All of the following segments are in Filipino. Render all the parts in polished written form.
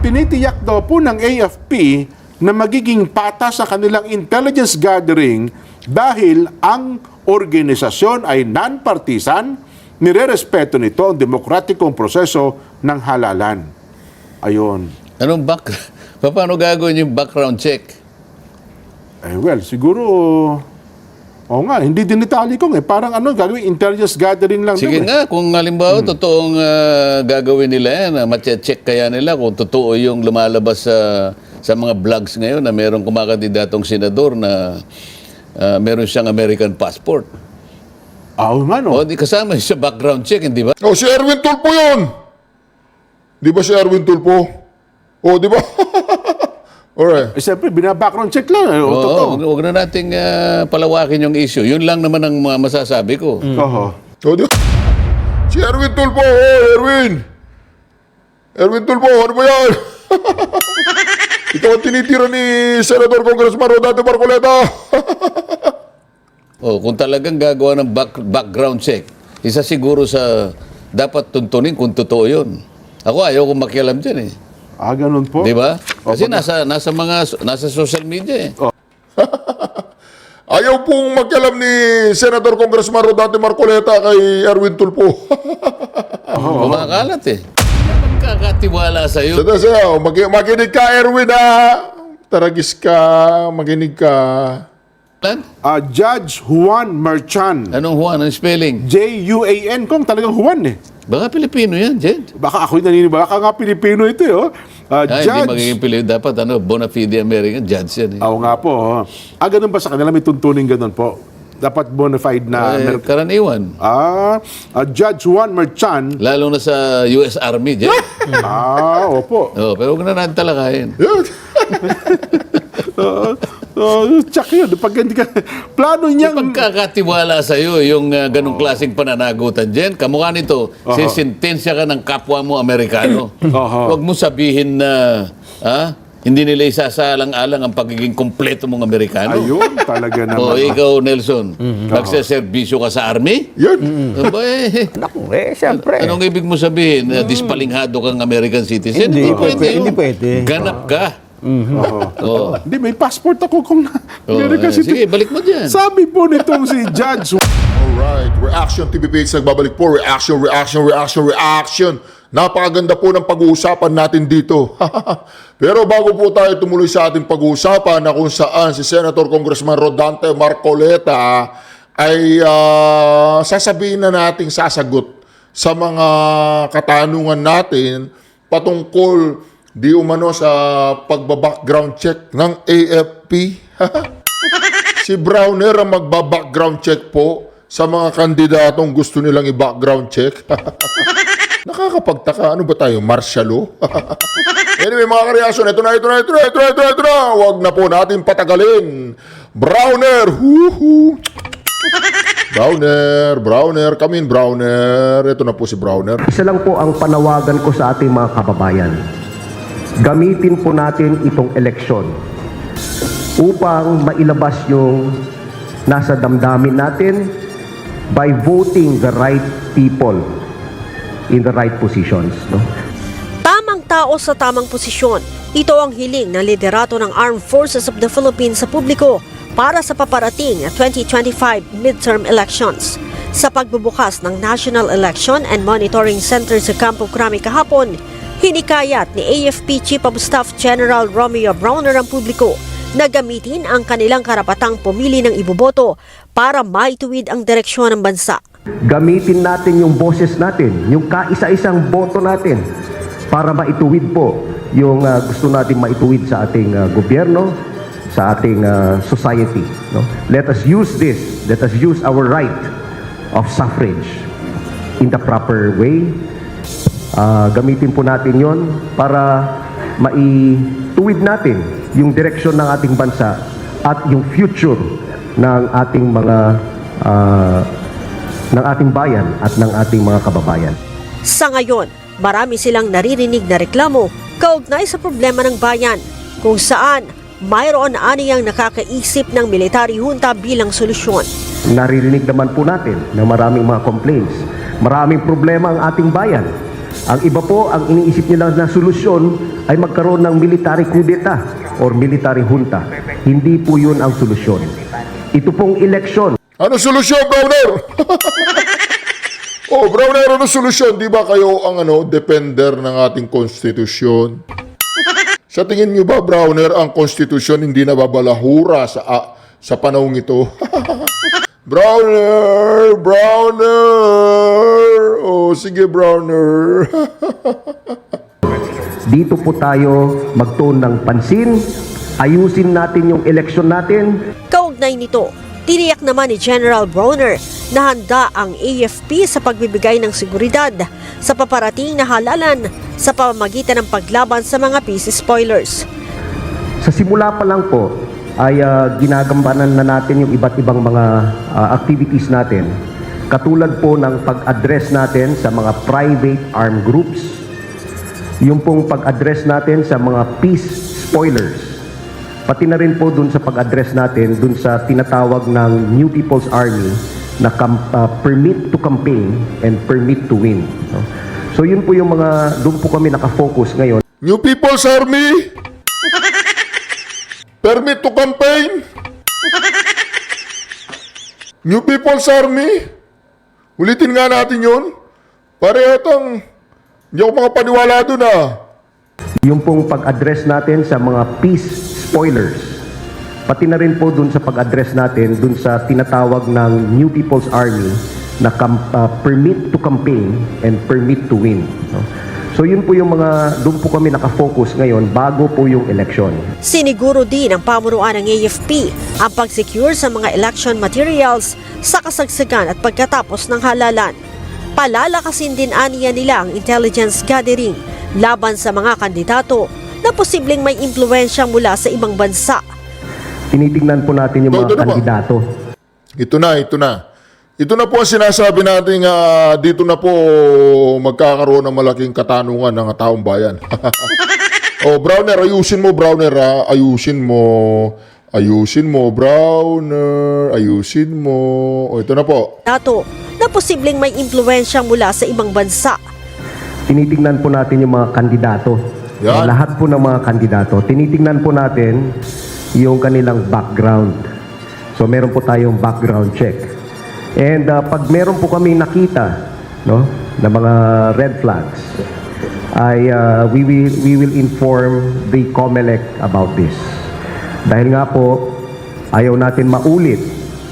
tinitiyak daw po ng AFP na magiging patas sa kanilang intelligence gathering dahil ang organisasyon ay non-partisan, nirerespeto nito ang demokratikong proseso ng halalan. Ayun. Anong paano gagawin yung background check? Well, siguro, nga, hindi din itali ko parang gagawin intelligence gathering lang. Sige nga, kung halimbawa totoong gagawin nila yan, matche-check kaya nila kung totoo yung lumalabas sa mga vlogs ngayon na merong kumakandidatong senador na meron siyang American passport. Nga, no? O, di kasama sa background check, hindi ba? Si Erwin Tulfo yun. Di ba si Erwin Tulfo? Di ba? Alright. Siyempre, bina-background check lang. Totoo. Huwag na nating palawakin yung issue. Yun lang naman ang masasabi ko. Oho. Di ba? Si Erwin Tulfo, Erwin. Erwin Tulfo, ano ba yan? Ikaw ang tinitira ni Senator Congressman Rodante Marcoleta. Kung talagang gagawa ng background check, isa siguro sa dapat tuntunin kung totoo yun. Ako ayaw kong makialam dyan eh. Ganun po. Di ba? Kasi nasa social media eh. Ayaw pong makialam ni Senator Congressman Rodante Marcoleta kay Erwin Tulfo. Kumakalat eh. Magkakatiwala sa'yo. Makinig ka, Erwin, Taragis ka, makinig ka. Judge Juan Merchan. Anong Juan? Anong spelling? J-U-A-N. Kung talagang Juan eh. Baka Pilipino yan, Jed. Baka ako'y naniniwala. Baka nga Pilipino ito eh. Hindi Judge. magiging Pilipino. Dapat bona fide American judge yan eh. Nga po. Ganun ba sa kanila? May tuntunin ganun po. Dapat bona fide na. Karaniwan. Judge Juan Merchan. Lalo na sa US Army, Jed. Opo. Pero huwag na natin talakayin. Tsak yun. Pag hindi ka, plano niyang... Pagkakatiwala sa'yo yung ganong klaseng pananagutan dyan, kamukha nito, sisintensya ka ng kapwa mo Amerikano. Huwag mo sabihin na hindi nila isasalang-alang ang pagiging kompleto mong Amerikano. Ayun, talaga naman. Ikaw, Nelson, nagseservisyo ka sa Army? Yan. Naku, siyempre. Anong ibig mo sabihin? Dispalinghado kang American citizen? Hindi pwede. Ganap ka. Hindi, may passport ako kung American citizen. Sige, balik mo dyan. Sabi po nitong si Judge. Alright, Reaction TV page nagbabalik po. Reaction. Napakaganda po ng pag-uusapan natin dito. Pero bago po tayo tumuloy sa ating pag-uusapan na kung saan si Senator Congressman Rodante Marcoleta ay sasabihin na nating sasagot sa mga katanungan natin patungkol di umano sa pagba-background check ng AFP. Si Browner ang magba-background check po sa mga kandidatong gusto nilang i-background check. Nakakapagtaka. Ano ba tayo? Martial law? Anyway, mga kareaksyon, ito na. Huwag na po natin patagalin. Browner! Browner, come in, Browner. Ito na po si Browner. Isa lang po ang panawagan ko sa ating mga kababayan. Gamitin po natin itong eleksyon upang mailabas yung nasa damdamin natin by voting the right people in the right positions. Tamang tao sa tamang posisyon. Ito ang hiling ng liderato ng Armed Forces of the Philippines sa publiko para sa paparating na 2025 midterm elections. Sa pagbubukas ng National Election and Monitoring Center sa Campo Crame kahapon, hinikayat ni AFP Chief of Staff General Romeo Browner ang publiko na gamitin ang kanilang karapatang pumili ng iboboto para maituwid ang direksyon ng bansa. Gamitin natin yung boses natin, yung kaisa-isang boto natin para maituwid po yung gusto natin maituwid sa ating gobyerno, sa ating society. Let us use this, let us use our right of suffrage in the proper way. Gamitin po natin yon para maituwid natin yung direksyon ng ating bansa at yung future ng ating mga ng ating bayan at ng ating mga kababayan. Sa ngayon, marami silang naririnig na reklamo kaugnay sa problema ng bayan, kung saan mayroon aniyang nakakaisip ng military junta bilang solusyon. Naririnig naman po natin na maraming mga complaints. Maraming problema ang ating bayan. Ang iba po, ang iniisip nila na solusyon ay magkaroon ng military coup d'etat or military junta. Hindi po yun ang solusyon. Ito pong eleksyon. Ano solusyon, Browner? Oh, Browner, ano solusyon? Di ba kayo ang defender ng ating konstitusyon? Sa tingin niyo ba, Browner, ang konstitusyon hindi nababalahura sa panahong ito? Browner! Oh, sige, Browner. Dito po tayo magtuon ng pansin. Ayusin natin yung eleksyon natin. Kaugnay nito, tiniyak naman ni General Bronner na handa ang AFP sa pagbibigay ng seguridad sa paparating na halalan sa pamamagitan ng paglaban sa mga PC spoilers. Sa simula pa lang po ay ginagambanan na natin yung iba't ibang mga activities natin. Katulad po ng pag-address natin sa mga private armed groups, yung pong pag-address natin sa mga peace spoilers, pati na rin po dun sa pag-address natin dun sa tinatawag ng New People's Army na permit to campaign and permit to win. No? So yun po yung mga, doon po kami nakafocus ngayon. New People's Army? Permit to campaign? New People's Army? Ulitin nga natin yun. Parehotang, hindi ako makapaniwala doon Yung pong pag-address natin sa mga peace spoilers, pati na rin po dun sa pag-address natin dun sa tinatawag ng New People's Army na permit to campaign and permit to win. No? So yun po yung mga, doon po kami nakafocus ngayon bago po yung eleksyon. Siniguro din ng pamunuan ng AFP ang pag-secure sa mga election materials sa kasagsagan at pagkatapos ng halalan. Palalakasin din aniya nila ang intelligence gathering laban sa mga kandidato na posibleng may impluensya mula sa ibang bansa. Tinitingnan po natin yung Ito mga na ba? kandidato. Ito na. Ito na po ang sinasabi natin, dito na po magkakaroon ng malaking katanungan ng taong bayan. Oh, Browner, ayusin mo, Browner, ayusin mo, Browner, ayusin mo. Oh, ito na po. Dato na posibleng may impluensya mula sa ibang bansa. Tinitingnan po natin yung mga kandidato. Yan. Lahat po ng mga kandidato. Tinitingnan po natin yung kanilang background. So meron po tayong background check. And pag meron po kami nakita, no, na mga red flags, ay we will inform the COMELEC about this. Dahil nga po, ayaw natin maulit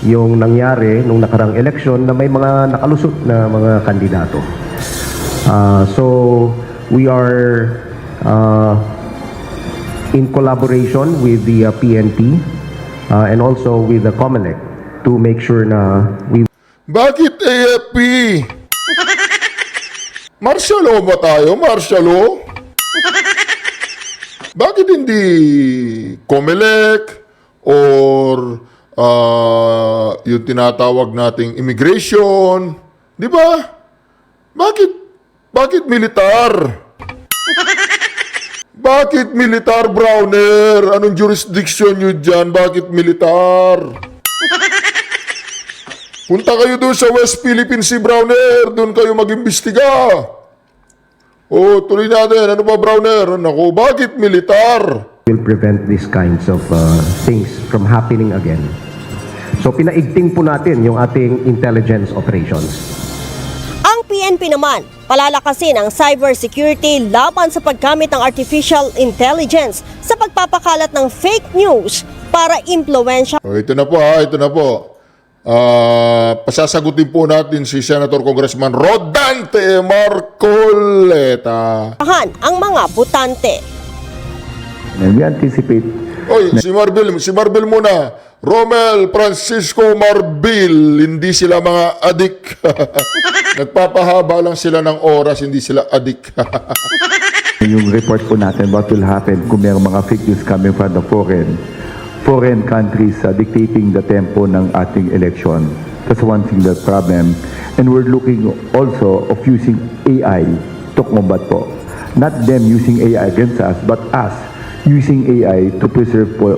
yung nangyari nung nakarang eleksyon na may mga nakalusot na mga kandidato. So we are in collaboration with the PNP and also with the COMELEC to make sure na we Bakit AFP? Martial law ba tayo? Martial law? Bakit hindi COMELEC or yung tinatawag nating immigration? Di ba? Bakit militar? Bakit militar, Browner? Anong jurisdiction nyo dyan? Bakit militar? Punta kayo doon sa West Philippine Sea, Browner. Doon kayo mag-imbestiga. Oh, tuloy natin. Ano ba, Browner? Naku, bakit militar? will prevent these kinds of things from happening again. So pinaigting po natin yung ating intelligence operations. Ang PNP naman, palalakasin ang cybersecurity laban sa paggamit ng artificial intelligence sa pagpapakalat ng fake news para impluensya. Oh, ito na po ito na po. Pasasagutin po natin si Senator Congressman Rodante Marcoleta. Ang mga butante. And we anticipate Oy, si Marbil muna. Romel Francisco Marbil, hindi sila mga adik. Nagpapahaba lang sila ng oras, hindi sila adik. yung report po natin what will happen kung mayroong mga fake news coming from the foreign countries dictating the tempo ng ating election. That's one thing, that problem. And we're looking also of using AI to combat po. Not them using AI against us, but us using AI to preserve po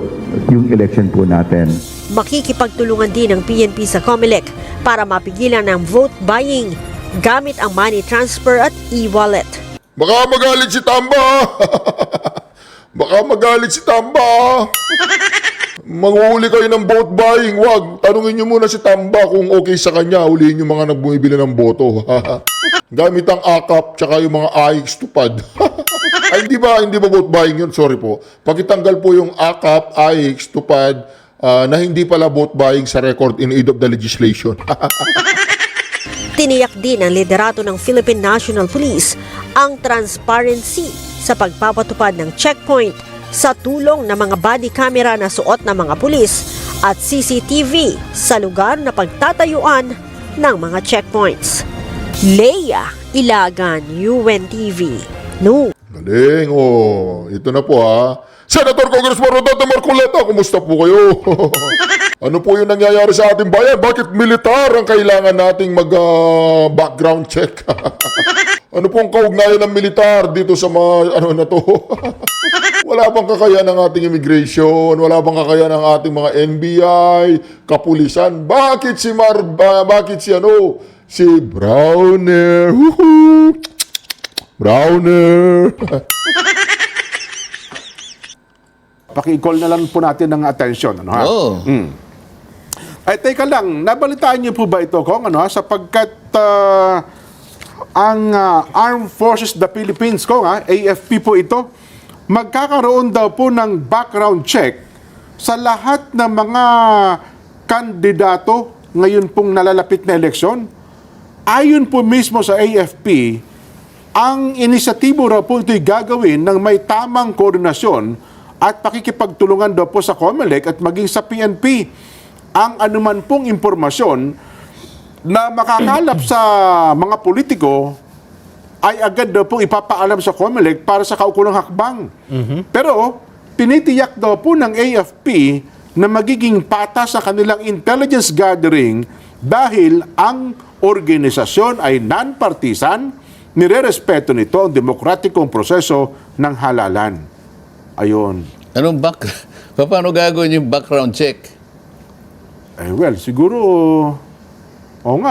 yung election po natin. Makikipagtulungan din ng PNP sa COMELEC para mapigilan ang vote buying gamit ang money transfer at e-wallet. Baka magalit si Tamba. Baka magalit si Tamba. Manghuli kayo ng vote buying. Wag, tanungin nyo muna si Tamba kung okay sa kanya. Huliin yung mga nagbumibili ng boto. Gamit ang AKAP tsaka yung mga AIX tupad. Ay, hindi ba vote buying yun? Sorry po. Pagitanggal po yung AKAP, AIX, tupad, na hindi pala vote buying sa record in aid of the legislation. Tiniyak din ng liderato ng Philippine National Police ang transparency sa pagpapatupad ng checkpoint sa tulong ng mga body camera na suot ng mga pulis at CCTV sa lugar na pagtatayuan ng mga checkpoints. Leia Ilagan, UNTV. No. Galing, oh. Ito na po ha. Senator Congressman Rodante Marcoleta, kumusta po kayo? Ano po yung nangyayari sa ating bayan? Bakit militar ang kailangan nating mag-background check? Ano pong kaugnayan ng militar dito sa mga ano na to? Wala bang kakayahan ng ating immigration? Wala bang kakayahan ng ating mga NBI, kapulisan? Bakit si Browner? Woohoo! Browner! Paki-call na lang po natin ng attention. Ano, ha? Oo. Ay, teka lang, nabalitaan niyo po ba ito, Kong? Ano, ha? Sapagkat ang Armed Forces of the Philippines, Kong, ha? AFP po ito, magkakaroon daw po ng background check sa lahat ng mga kandidato ngayon pong nalalapit na eleksyon. Ayon po mismo sa AFP, ang inisyatibo raw po ito'y gagawin ng may tamang koordinasyon at pakikipagtulungan daw po sa COMELEC at maging sa PNP. Ang anuman pong impormasyon na makakalap sa mga politiko ay agad daw pong ipapaalam sa COMELEC para sa kaukulang hakbang. Pero pinitiyak daw po ng AFP na magiging patas sa kanilang intelligence gathering dahil ang organisasyon ay non-partisan, nirerespeto nito ang demokratikong proseso ng halalan. Ayun. Paano gagawin yung background check? Well, siguro,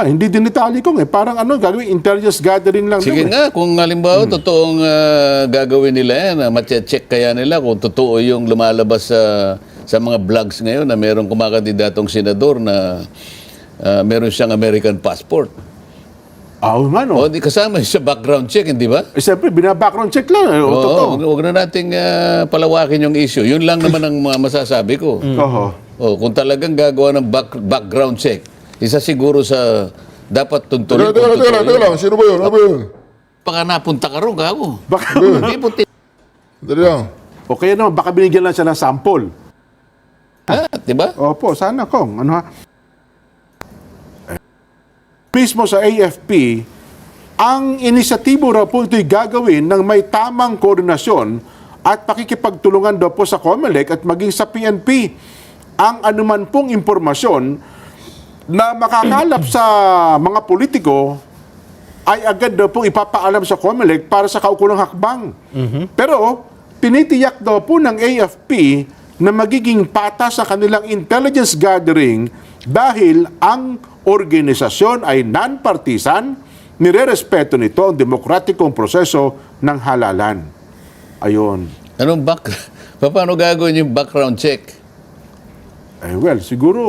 hindi din itali ko parang gagawin, intelligence gathering lang. Sige nga, kung halimbawa totoong gagawin nila yan, matche-check kaya nila kung totoo yung lumalabas sa mga vlogs ngayon na merong kumakandidatong senador na meron siyang American passport. Nga, no? O, di kasama sa background check, hindi ba? Siyempre, bina-background check lang. Totoo. Huwag na nating palawakin yung issue. Yun lang naman ang masasabi ko. Kung talagang gagawa ng background check, isa siguro sa dapat tuntunin. Teka lang. Sino ba yun? Ano ba yun? Baka napunta ka ron, gago. Baka, Hindi puti. Dali lang. o kaya naman, baka binigyan lang siya ng sample. Di ba? Opo, sana, Kong. Mismo sa AFP, ang inisyatibo raw po ito'y gagawin ng may tamang koordinasyon at pakikipagtulungan daw po sa COMELEC at maging sa PNP. Ang anuman pong impormasyon na makakalap sa mga politiko ay agad daw pong ipapaalam sa COMELEC para sa kaukulang hakbang. Pero pinitiyak daw po ng AFP na magiging patas sa kanilang intelligence gathering dahil ang organisasyon ay non-partisan, nirerespeto nito ang demokratikong proseso ng halalan. Ayun. Paano gagawin yung background check? Well, siguro,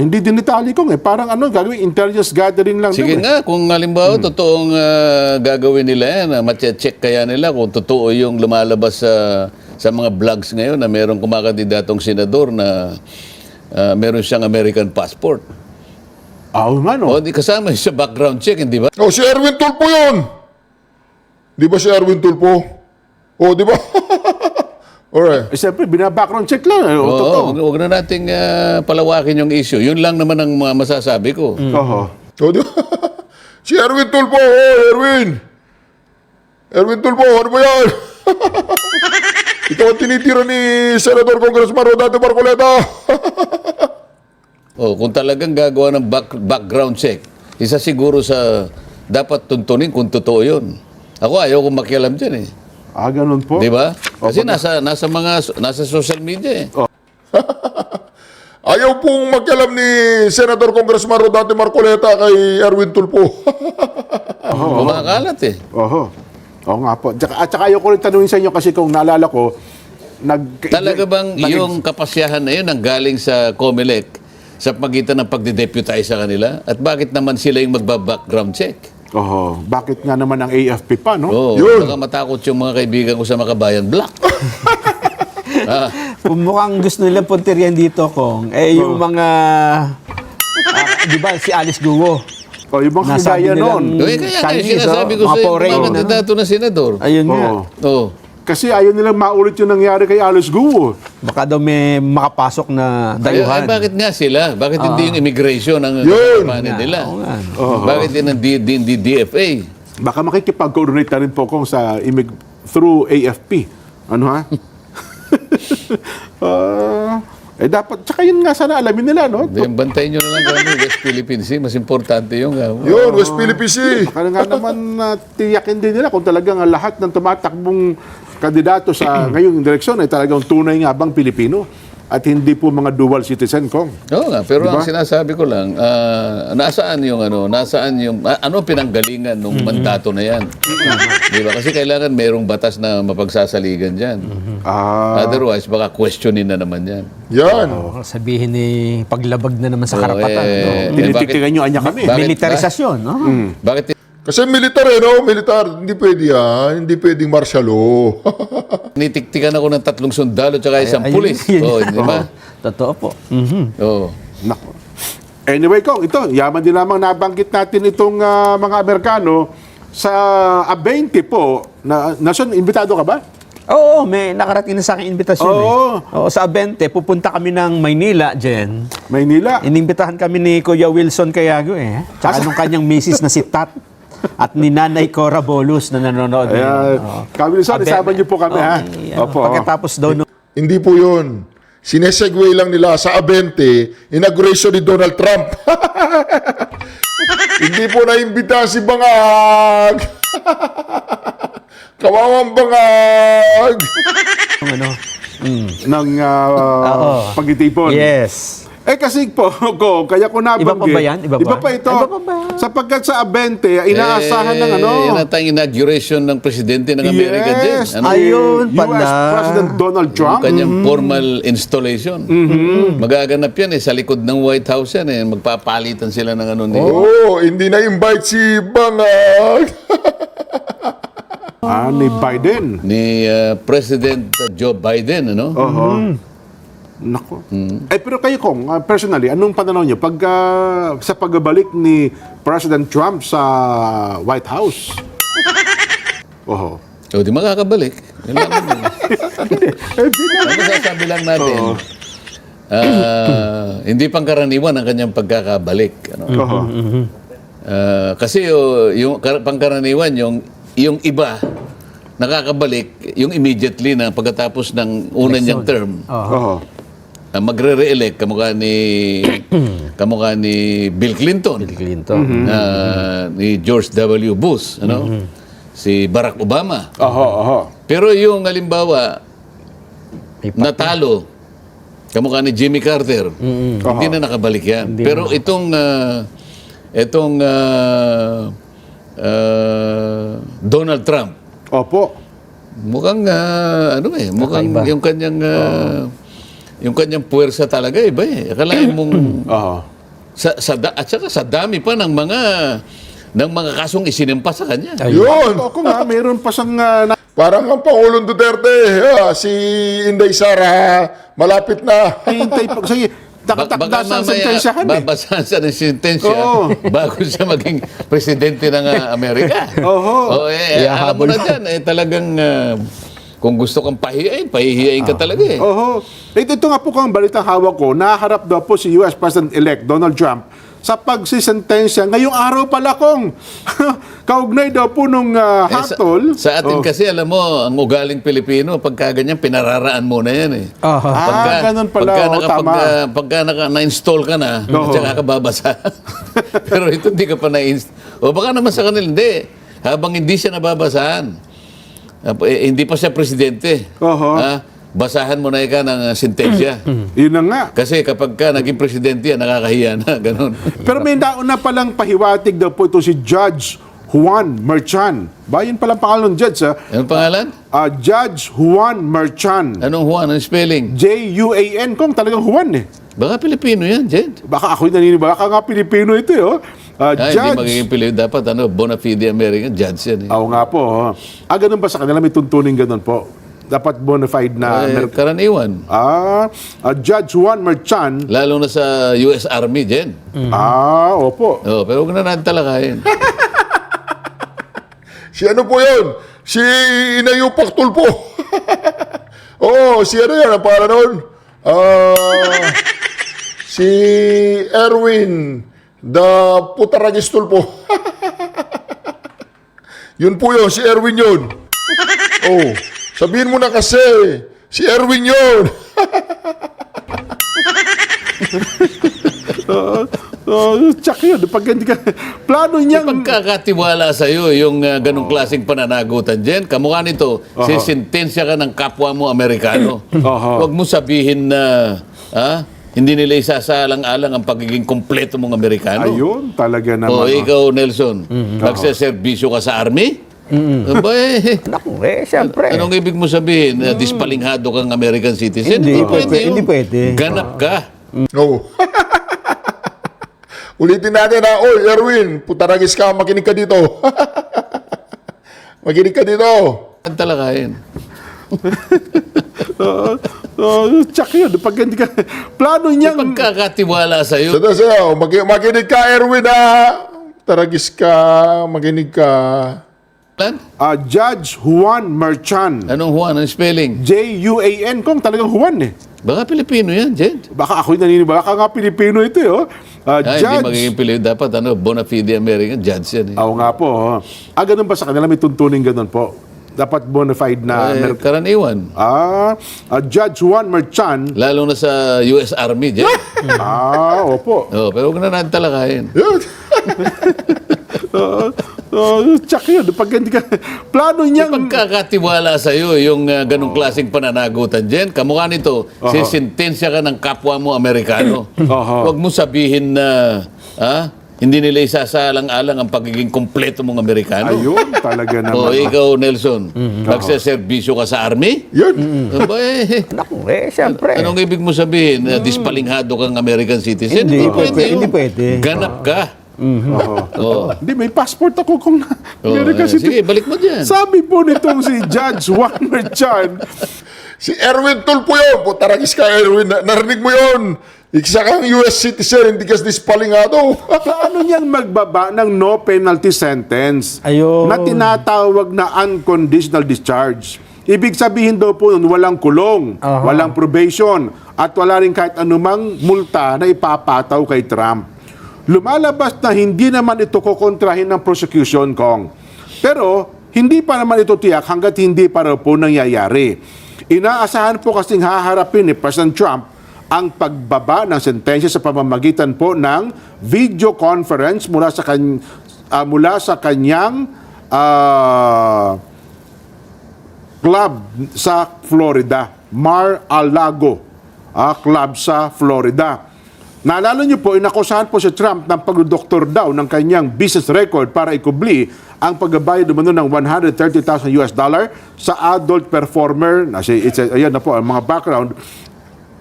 hindi din itali ko parang gagawin, intelligence gathering lang. Sige nga, kung halimbawa totoong gagawin nila yan, matche-check kaya nila kung totoo yung lumalabas sa mga vlogs ngayon na merong kumakandidatong senador na meron siyang American passport. Nga, no? O, di kasama sa background check, hindi ba? Si Erwin Tulfo yun! Di ba si Erwin Tulfo? Di ba? Alright. Siyempre, bina-background check lang. Totoo. Huwag na nating palawakin yung issue. Yun lang naman ang masasabi ko. Di ba? Si Erwin Tulfo! Erwin! Erwin Tulfo, ano ba yan? Ito ang tinitira ni Senator Congressman Rodante Marcoleta. Kung talagang gagawa ng background check, isa siguro sa dapat tuntunin kung totoo yun. Ako ayaw kong makialam dyan eh. Ganun po. Di ba? Kasi nasa social media eh. Ayaw pong magkalam ni Senator Congressman Rodante Marcoleta kay Erwin Tulfo. Kumakalat eh. Oho. Oo nga po. At saka ayoko rin tanungin sa inyo kasi kung naalala ko, Talaga bang yung kapasyahan na yun ang galing sa COMELEC sa pagitan ng pagdideputize sa kanila? At bakit naman sila yung magba-background check? Oho. Bakit nga naman ang AFP pa, no? Oh, Yun. baka matakot yung mga kaibigan ko sa Makabayan Black. Kung mukhang gusto nilang punteriyan dito, Kong, yung mga, di ba, si Alice Guo. O, yung mga Nasabi kagaya nilang- noon. Kaya nga, Chinese, sinasabi ko mga sa iyo, foreign, mga kandidato na senador. Ayun nga. Oo. Oh. Kasi ayaw nilang maulit yung nangyari kay Alice Guo. Baka daw may makapasok na dayuhan. Ay, bakit nga sila? Bakit hindi yung immigration ang Yun. kapanin nila? Oo nga. Bakit din ang DFA? Baka makikipag-coordinate na rin po kung sa through AFP. Ano ha? Dapat, tsaka yun nga sana alamin nila, no? Then, bantayin nyo na lang kami, West Philippine Sea. Mas importante yung... Yun, West Philippine Sea. Baka nga naman tiyakin din nila kung talagang ang lahat ng tumatakbong kandidato sa ngayong direksyon ay talagang tunay nga bang Pilipino at hindi po mga dual citizen, Kong. Oo nga, pero Diba? ang sinasabi ko lang, nasaan yung ano pinanggalingan ng mandato na yan? Di ba? Kasi kailangan merong batas na mapagsasaligan dyan. Otherwise, baka questionin na naman yan. Yan. Sabihin ni paglabag na naman sa karapatan. no? Tinititigan nyo anya kami. Bakit- Militarisasyon, no? Bakit Kasi militar no? Militar. Hindi pwede yan. Hindi pwedeng martial law. tinitiktikan ako ng 3 sundalo at isang pulis? Oh, di ba? Totoo po. Oo. Nako. Anyway, Kong, ito, yaman din lamang nabanggit natin itong mga Amerikano sa A20 po. Nason, imbitado ka ba? Oo, may nakarating na sa akin invitasyon Oo. sa Abente, pupunta kami ng Maynila, Jen. Maynila. Inimbitahan kami ni Kuya Wilson Cayago Tsaka nung kanyang misis na si Tat. At ni Nanay Cora Bolus na nanonood. Kabilisan, isama niyo po kami, ha? Opo. Pagkatapos daw nung Hindi po yun. Sinesegue lang nila sa A20, inauguration ni Donald Trump. Hindi po naimbita si Bangag. Kawawang Bangag. ano. ng pagtitipon. Yes. Kasi po, kaya ko nabanggit. Iba pa ba yan? Iba ba? ito. Iba pa ba? Sapagkat sa A20, inaasahan ng ano. Yan ang inauguration ng presidente ng Amerika din. Yes. Ano? Ayun US pala. President Donald Yung Trump. kanyang formal installation. Magaganap yan sa likod ng White House yan magpapalitan sila ng ano ni... Oh, hindi na-invite si Bangag. Ni Biden. ni President Joe Biden, ano? Nako. Pero kayo, Kong, personally, anong pananaw niyo pag sa pagbabalik ni President Trump sa White House? Oho. O di makakabalik. Yun lang naman. Ang masasabi lang natin, hindi pangkaraniwan ang kanyang pagkakabalik. Ano? Oho. Kasi yung pangkaraniwan, yung iba, nakakabalik, yung immediately na pagkatapos ng una niyang term, Oho. magre-re-elect kamukha ni Bill Clinton. Ni George W. Bush, ano? Si Barack Obama. Oho. Pero yung halimbawa natalo kamukha ni Jimmy Carter, hindi na nakabalik yan. Pero itong Donald Trump, Opo. mukhang mukhang yung kanyang puwersa talaga iba Akalain mong Oho. at saka sa dami pa ng mga kasong isinimpa sa kanya. Yun. Ako nga, meron pa siyang Parang ang Pangulong Duterte, si Inday Sara, malapit na. hintay pa. Sige, takda sa sentensyahan babasahan siya ng sentensya Oo. bago siya maging presidente ng Amerika. Oho. Alam mo na dyan, talagang kung gusto kang pahihiyain ka talaga Oho. Ito nga po kung ang balitang hawak ko, naharap daw po si US President-elect Donald Trump sa pagsisentensya ngayong araw pala kong kaugnay daw po nung hatol. Sa atin kasi, alam mo, ang ugaling Pilipino, pagka ganyan, pinararaan mo na yan Ganun pala. Tama. Pagka na-install ka na, at saka ka babasa. Pero ito hindi ka pa na-install. O baka naman sa kanila, hindi. Habang hindi siya nababasahan, hindi pa siya presidente. Oho. basahan mo na ika ng sentensya. Yun na nga. Kasi kapag ka naging presidente yan, nakakahiya na, ganun. Pero may nauna palang pahiwatig daw po ito si Judge Juan Merchan. Ba, yun palang pangalan ng judge, ha? Anong pangalan? Judge Juan Merchan. Anong Juan? Anong spelling? J-U-A-N, kung talagang Juan eh. Baka Pilipino yan, Jed. Baka ako'y naniniwala. Baka nga Pilipino ito eh. Oh. Hindi Judge. magiging Pilipino. Dapat bona fide American judge yan. Eh. Oo nga po. Oh. Ganun ba sa kanila? May tuntunin ganun po. Dapat bona fide na... Karaniwan. Judge Juan Merchan. Lalo na sa US Army, Jed. Opo. Oh, pero huwag na natin talakayin. Si ano po yun? Si Inayupak Tulpo. Si ano yan? Ang pangalan nun? Si Erwin the Putaragis Tulpo. Yun po yun, si Erwin yun. Sabihin mo na kasi, si Erwin yun. Tsak yun. Pag hindi ka... Plano niyang... Pagkakatiwala sa iyo yung ganong klaseng pananagutan dyan, kamukha nito, sisintensya ka ng kapwa mo Amerikano. Huwag mo sabihin na hindi nila isasalang-alang ang pagiging kompleto mong Amerikano. Ayun, talaga naman. Ikaw, Nelson, nagseservisyo ka sa Army? Aba, Naku, siyempre. anong ibig mo sabihin? Dispalinghado kang American citizen? Hindi pwede pwede, yun. hindi pwede. Ganap ka. Ulitin natin na, Erwin, Putaragis ka, makinig ka dito. Makinig ka dito. Ang talakayin. Tsak yun. Pag hindi ka... Plano niyang... Pagkakatiwala sa iyo. Makinig ka, Erwin, Taragis ka, makinig ka. Judge Juan Merchan. Anong Juan? Anong spelling? J-U-A-N, kung talagang Juan eh. Baka Pilipino yan, Jed. Baka ako'y naniniwala. Baka nga Pilipino ito eh. Hindi Judge. magiging Pilipino. Dapat bona fide American judge yan. Eh. Oo nga po. Ganun ba sa kanila? May tuntunin ganun po. Dapat bona fide na... Karaniwan. Judge Juan Merchan. Lalo na sa US Army, Jed. Opo. Pero huwag na natin talakayin. Tsak yun. Pag hindi ka... Plano niyang... Pagkakatiwala sa iyo yung ganong klaseng pananagutan dyan, kamukha nito, sisintensya ka ng kapwa mo Amerikano. Huwag mo sabihin na hindi nila isasalang-alang ang pagiging kompleto mong Amerikano. Ayun, talaga naman. Ikaw, Nelson, nagseservisyo ka sa Army? Yun. Aba, Naku, siyempre. anong ibig mo sabihin? Dispalinghado kang American citizen? Hindi pwede, yun. hindi pwede. Ganap ka. Hindi, may passport ako kung American Sige, citizen. balik mo dyan. Sabi po nitong si Judge Juan Merchan, Si Erwin Tulpo yun. Putaragis ka, Erwin. Narinig mo yun. Isa kang US citizen, hindi ka dispalingado. plano niyang magbaba ng no penalty sentence Ayun. na tinatawag na unconditional discharge. Ibig sabihin daw po nun, walang kulong, walang probation, at wala rin kahit anumang multa na ipapataw kay Trump. Lumalabas na hindi naman ito kukontrahin ng prosecution, Kong. Pero, hindi pa naman ito tiyak hanggat hindi pa raw po nangyayari. Inaasahan po kasing haharapin ni President Trump ang pagbaba ng sentensya sa pamamagitan po ng video conference mula sa kanyang club sa Florida, Mar-a-Lago club sa Florida. Naalala niyo po, inakusahan po si Trump ng pagdodoktor daw ng kanyang business record para ikubli ang pagbabayad umano ng $130,000 sa adult performer. Ayan na po ang mga background.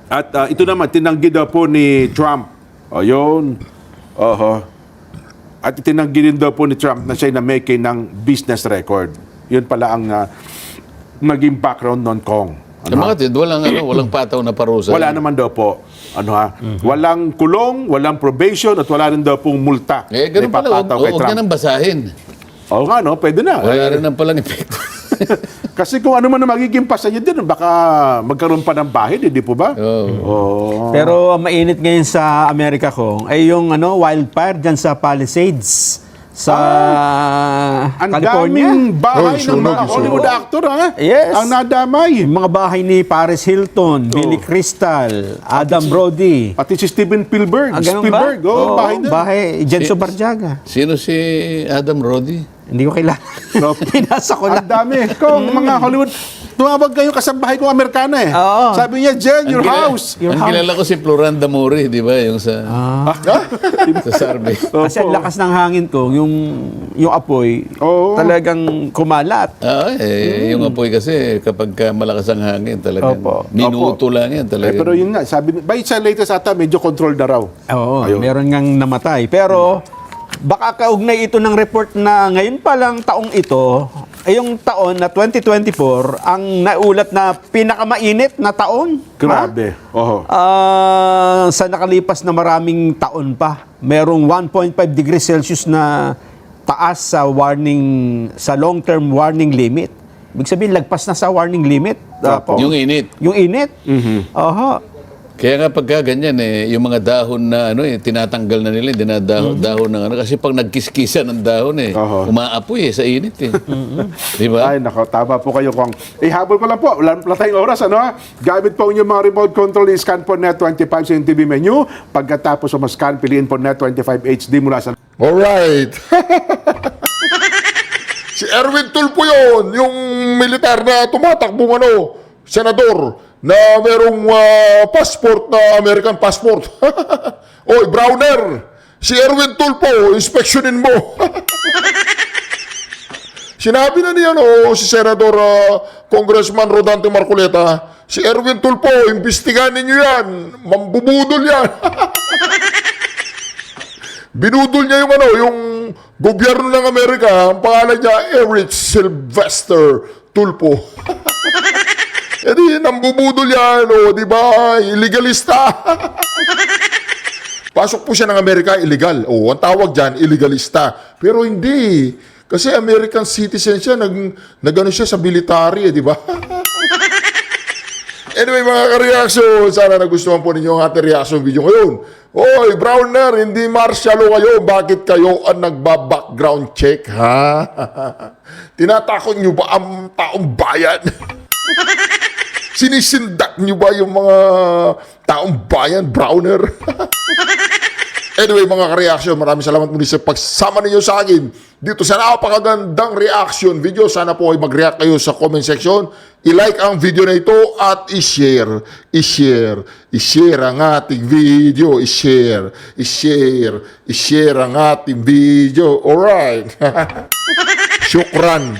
At ito naman, tinanggi daw po ni Trump. Ayun. At tinanggi din daw po ni Trump na siya'y na-make ng business record. Yun pala ang naging background non Kong. Yung mga tid, walang pataw na parusa. Wala naman daw po. Walang kulong, walang probation, at wala rin daw pong multa. Ganun na pala, ipapataw kay huwag Trump. na nang basahin. Oo nga, no? Pwede na. Wala rin ang palang epekto. Kasi kung ano man ang magiging pasa niya din, baka magkaroon pa ng bahid, hindi po ba? Oo. Pero ang mainit ngayon sa Amerika ko ay yung wildfire dyan sa Palisades sa Ang California. daming bahay ng sunog, mga Hollywood actor, ha? Yes. Ang nadamay. Yung mga bahay ni Paris Hilton, Billy Crystal, Adam Brody. Pati si Steven Spielberg. Ganun ba? Spielberg, bahay na. Bahay, Jenso Barjaga. Sino si Adam Brody? Hindi ko kilala. Pinasa ko Ang lang. dami. Kung mga Hollywood, tumawag kayo kasambahay kong Amerikana eh. Oo. Sabi niya, Jen, your house. Ang kilala ko si Floranda Mori, di ba? Yung sa Sarbe. Kasi ang lakas ng hangin ko, yung apoy, Oo. talagang kumalat. Yung apoy kasi kapag malakas ang hangin, talagang Opo. minuto lang yan. Eh, Talagang. pero yun nga, sabi, by sa latest ata, medyo controlled na raw. Oo, Ayun. meron ngang namatay. Pero baka kaugnay ito ng report na ngayon pa lang taong ito, ay yung taon na 2024, ang naulat na pinakamainit na taon. Grabe. Oho. Sa nakalipas na maraming taon pa, merong 1.5 degrees Celsius na taas sa long-term warning limit. Ibig sabihin, lagpas na sa warning limit. Opo. Yung init. Yung init. Oho. Kaya nga pagka ganyan yung mga dahon na tinatanggal na nila, dinadahon ng kasi pag nagkiskisan ng dahon Oho. umaapoy sa init Di ba? Ay, nako, tama po kayo, Kong. Habol ko lang po, wala tayong oras, ano ha? Gamit po inyong mga remote control, i-scan po Net 25 sa yung TV menu. Pagkatapos scan, piliin po Net 25 HD mula sa... Alright. Si Erwin Tulfo yun, yung militar na tumatakbong senador na merong passport na American passport. Oy, Browner, si Erwin Tulfo, inspeksyonin mo. Sinabi na niya si Senador Congressman Rodante Marcoleta, si Erwin Tulfo, imbestigahan ninyo yan, mambubudol yan. Binudol niya yung gobyerno ng Amerika, ang pangalan niya, Eric Sylvester Tulfo. E di, nambubudol yan, di ba? Illegalista. Pasok po siya ng Amerika, illegal. Ang tawag dyan, illegalista. Pero hindi. Kasi American citizen siya, nag-ano siya sa military, di ba? Anyway, mga ka-reaction, sana nagustuhan po ninyo ang ating reaction video ngayon. Oy, Browner, hindi martialo kayo. Bakit kayo ang nagba-background check, ha? Tinatakot nyo ba ang taong bayan? Sinisindak nyo ba yung mga taong bayan, Browner? Anyway, mga ka-reaction, maraming salamat muli sa pagsama ninyo sa akin dito sa napakagandang reaction video. Sana po ay mag-react kayo sa comment section. I-like ang video na ito at i-share ang ating video. I-share ang ating video. Alright. Shukran.